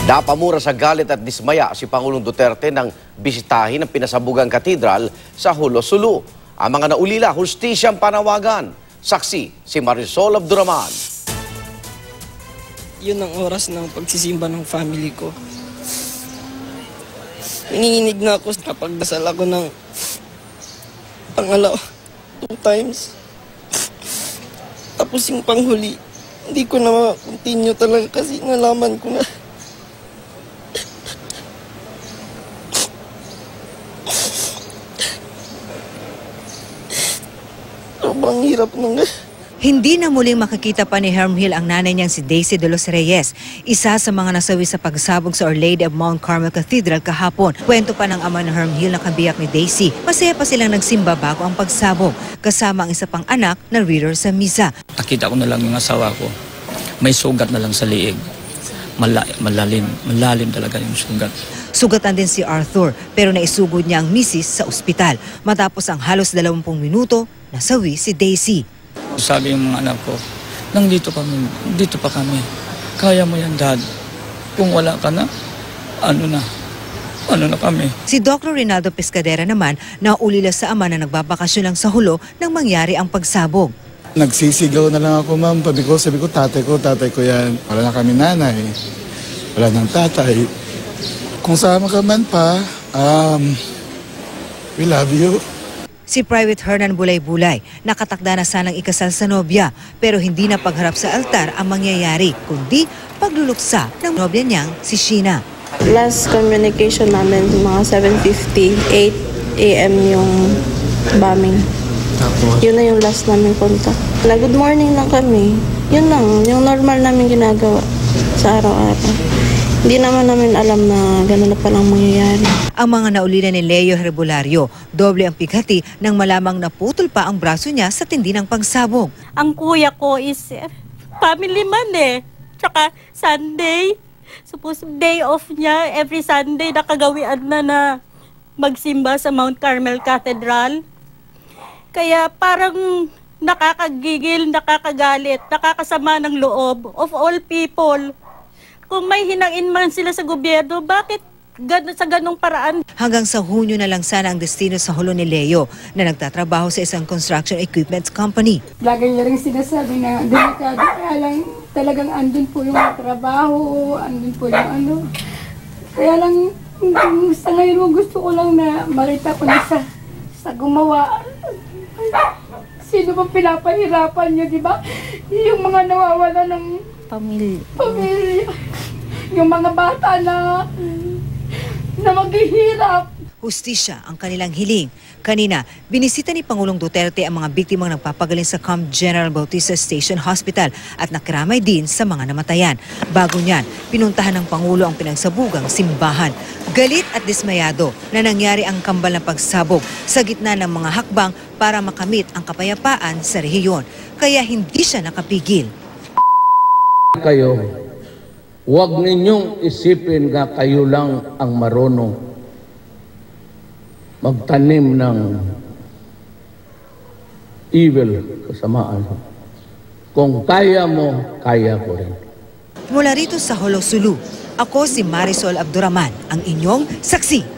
Napamura sa galit at dismaya si Pangulong Duterte nang bisitahin ang pinasabugang katedral sa Hulo, Sulu. Ang mga naulila, hustisyang panawagan. Saksi si Marisol Abduraman. Yun ang oras ng pagsisimba ng family ko. Nanginginig na ako kapag dasal ako ng pangalaw 2 times. Tapos yung panghuli, hindi ko na ma-continue talaga kasi nalaman ko na. Sobrang hirap nung Hindi na muling makikita pa ni Hermhill ang nanay niyang si Daisy de los Reyes, isa sa mga nasawi sa pagsabog sa Our Lady of Mount Carmel Cathedral kahapon. Kwento pa ng ama ng Hermhill na kabiyak ni Daisy. Masaya pa silang nagsimba bago ang pagsabog, kasama ang isa pang anak na reader sa misa. Nakita ko na lang yung asawa ko. May sugat na lang sa liig. Malalim talaga yung sugat. Sugatan din si Arthur pero naisugod niya ang misis sa ospital. Matapos ang halos 20 minuto, nasawi si Daisy. Sabi yung mga anak ko, dito pa kami. Kaya mo yan, Dad. Kung wala ka na, ano na kami. Si Dr. Rinaldo Pescadera naman, naulila sa ama na nagbabakasyon lang sa Hulo nang mangyari ang pagsabog. Nagsisigaw na lang ako, ma'am. Sabi ko, tatay ko yan. Wala na kami nanay. Wala nang tatay. Kung sama ka man pa, we love you. Si Private Hernan Bulay-Bulay, nakatakda na sanang ikasal sa nobya, pero hindi na pagharap sa altar ang mangyayari, kundi pagluluksa ng nobya niyang si Sheena. Last communication namin, mga 7:58 AM yung bombing. Yun na yung last namin contact. Good morning lang kami. Yun lang, yung normal namin ginagawa sa araw-araw. Hindi naman namin alam na gano'n na palang mangyayari. Ang mga naulila ni Leo Herbolario, doble ang pighati nang malamang naputol pa ang braso niya sa tindi ng pagsabog. Ang kuya ko is family man Tsaka Sunday, suppose day off niya, every Sunday nakagawian na magsimba sa Mount Carmel Cathedral. Kaya parang nakakagigil, nakakagalit, nakakasama ng loob of all people. Kung may hinain man sila sa gobyerno, bakit sa ganong paraan? Hanggang sa Hunyo na lang sana ang destino sa Hulo ni Leo na nagtatrabaho sa isang construction equipment company. Lagi niya rin sinasabi na delikado, kaya lang talagang andun po yung trabaho, andun po yung Kaya lang sa ngayon gusto ko lang na makita ko na sa gumawa. Sino ba pinapahirapan niyo, di ba? Yung mga nawawala ng pamilya. Yung mga bata na maghihirap. Hustisya ang kanilang hiling. Kanina, binisita ni Pangulong Duterte ang mga biktimang nagpapagaling sa Camp General Bautista Station Hospital at nakiramay din sa mga namatayan. Bago niyan, pinuntahan ng Pangulo ang pinagsabugang simbahan. Galit at dismayado na nangyari ang kambal na pagsabog sa gitna ng mga hakbang para makamit ang kapayapaan sa rehiyon. Kaya hindi siya nakapigil. Kayo, huwag ninyong isipin na kayo lang ang marunong magtanim ng evil, kasamaan. Kung kaya mo, kaya ko rin. Mula rito sa Hulo, Sulu, ako si Marisol Abduraman, ang inyong saksi.